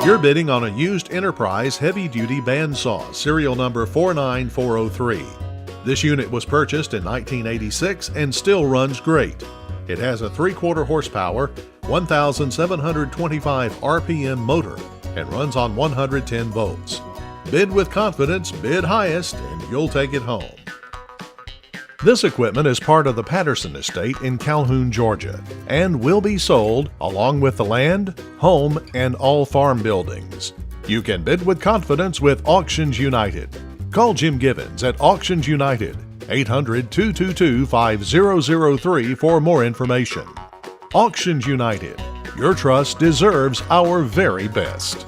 You're bidding on a used Enterprise heavy-duty bandsaw, serial number 49403. This unit was purchased in 1986 and still runs great. It has a 3/4 horsepower, 1,725 RPM motor and runs on 110 volts. Bid with confidence, bid highest, and you'll take it home. This equipment is part of the Patterson estate in Calhoun, Georgia, and will be sold along with the land, home, and all farm buildings. You can bid with confidence with Auctions United. Call Jim Givens at Auctions United, 800-222-5003 for more information. Auctions United. Your trust deserves our very best.